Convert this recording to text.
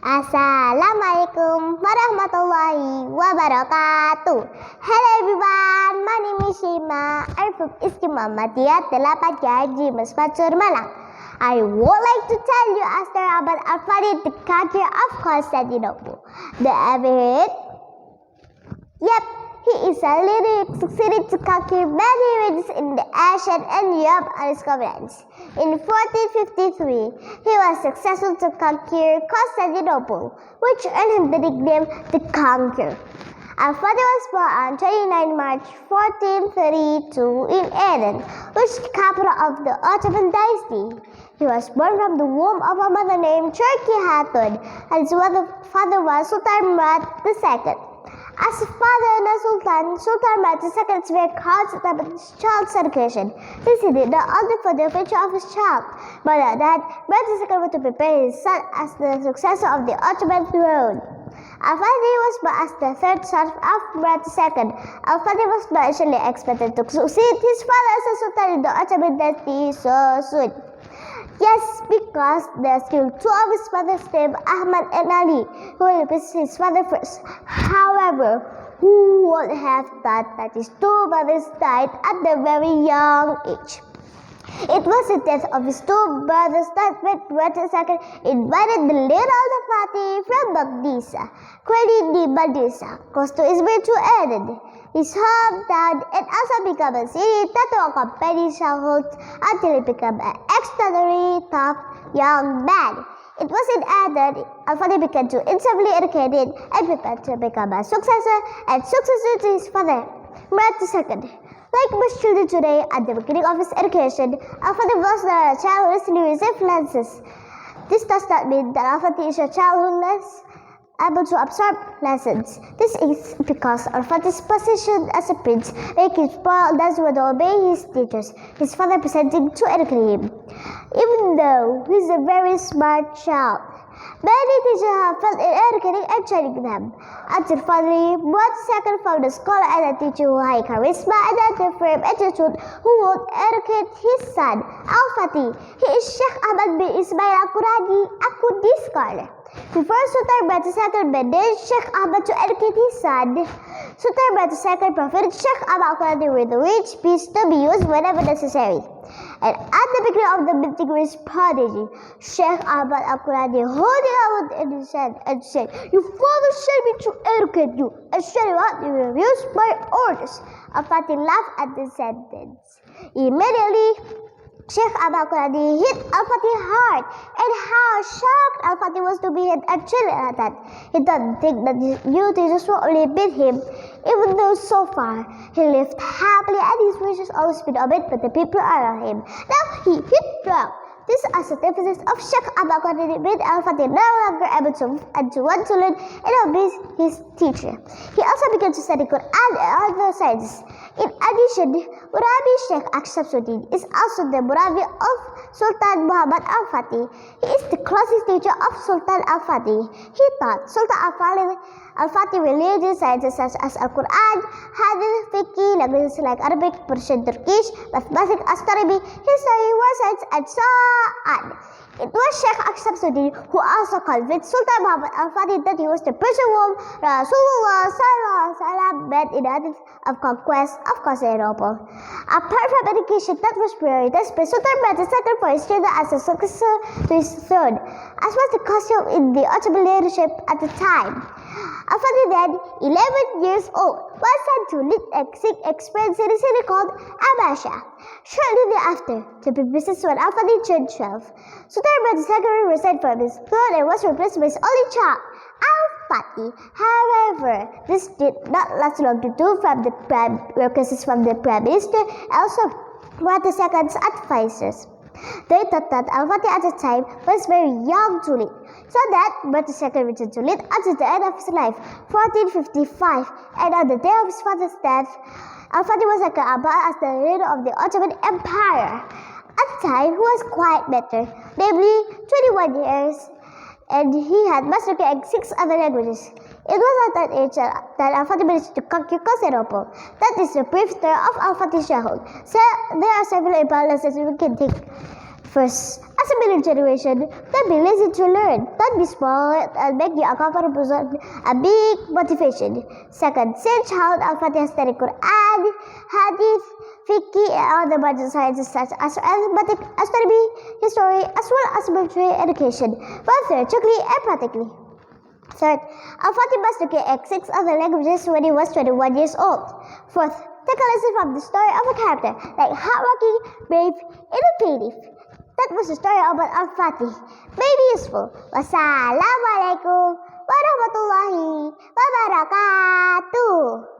Assalamualaikum warahmatullahi wabarakatuh. Hello everyone, my name is Shima. I'm from Iskimah Madiyat Delapan Haji Masfatur Malang. I would like to tell you a story about Al-Fadil, the country of Constantinople. The Abbot? Yep, he is a leader who succeeded to conquer many regions in the Asian and Europe on his governance. In 1453, he was successful to conquer Constantinople, which earned him the nickname the Conqueror. Al-Fadil was born on 29 March 1432 in Aden, which is the capital of the Ottoman dynasty. He was born from the womb of a mother named Turki Hatun, and his father was Sultan Murad II. As a father and a Sultan Murad II is very conscious about his child's education. This he did not only for the future of his child, but that Murad II wanted to prepare his son as the successor of the Ottoman throne. Al-Fadil was born as the third son of Murad II. Al-Fadil was not initially expected to succeed his father as a sultan in the Ottoman dynasty so soon. Yes, because there are still two of his father's name, Ahmad and Ali, who replaced his father first. However, who would have thought that his two brothers died at a very young age? It was the death of his two brothers that made Murad II invited the little Al-Fatih from Baghdisa, creating the Madrasa, close to his to Aden, his hometown, and also become a city that will accompany his childhood until he became an extraordinarily tough young man. It was in Aden Al-Fatih began to intensively educated and prepared to become a successor to his father, Murad II. Like most children today, at the beginning of his education, Al-Fatih was not a child who easily received lessons. This does not mean that Al-Fatih is a child who is able to absorb lessons. This is because Al-Fatih's position as a prince makes him spoiled and doesn't want to obey his teachers, his father presenting to educate him. Even though he is a very smart child, many teachers have failed in educating and training them. Until finally, Murad II found a scholar and a teacher who had charisma and a firm attitude who would educate his son, Al-Fatih. He is Sheikh Ahmad bin Ismail Al-Quradi scholar. Before Sultan Murad II managed Sheikh Ahmad to educate his son, Sultan Murad II provided Sheikh Ahmad Al-Quradi with a rich piece to be used whenever necessary. And at the beginning of the meeting with his prodigy, Sheikh Ahmad Al-Quradi holding out in his hand and said, "Your father sent me to educate you, and said you will use my orders." Al-Fatih laughed at the sentence. Immediately, Sheikh Ahmad Al-Quradi hit Al-Fatih hard, and how shocked Al-Fatih was to be hit actually at that. He didn't think that his new teachers would only beat him, even though so far he lived happily and his wishes always been obeyed by the people around him. Now he hit wrong. This antithesis of Sheikh Ahmad Al-Quradi made Al-Fatih no longer able to move and to want to learn and obey his teacher. He also began to study Quran and other sciences. In addition, Murabi Sheikh Shamsuddin is also the Murabi of Sultan Muhammad Al-Fatih. He is the closest teacher of Sultan Al-Fatih. He taught Sultan Al-Fatih religious sciences such as Al-Quran, Hadith, Fiqh, languages like Arabic, Persian, Turkish, mathematics, astronomy, history, war science, and so on. It was Sheikh Shamsuddin who also convinced Sultan Muhammad Al-Fatih that he was the person whom Rasulullah met in the attempt of conquest of Constantinople. Apart from education, that was prioritized by Sultan Murad II for his children as a successor to his throne, as was the custom in the Ottoman leadership at the time. Al-Fatih then, 11 years old, was sent to lead a Sikh experience in a city called Abasha. Shortly thereafter, to be business when Al-Fatih turned 12, Sultan Murad II resigned from his throne and was replaced by his only child, Al-Fatih. However, this did not last long due to requests from the Prime Minister and also Murad II's advisors. They thought that Al-Fatih at the time was very young to lead, so that Murad II returned to lead until the end of his life, 1455, and on the day of his father's death, Al-Fatih was acclaimed as the leader of the Ottoman Empire. At the time, he was quite better, namely 21 years, and he had mastered 6 other languages. It was at that age that Al-Fatih managed to conquer Constantinople. That is the brief story of Al-Fatih's childhood. So there are several important lessons we can take. First, As a middle generation, don't be lazy to learn. Don't be spoiled and make your accomplishment a big motivation. Second, send child Al-Fatiha study Quran, Hadith, Fiqh, and other major sciences such as arithmetic, astronomy, history, as well as military education, both theoretically and practically. Third, Al-Fatih mastered 6 other languages when he was 21 years old. Fourth, take a lesson from the story of a character like hardworking, brave, innovative. That was the story about Al-Fatih. May be useful. Wassalamualaikum warahmatullahi wabarakatuh.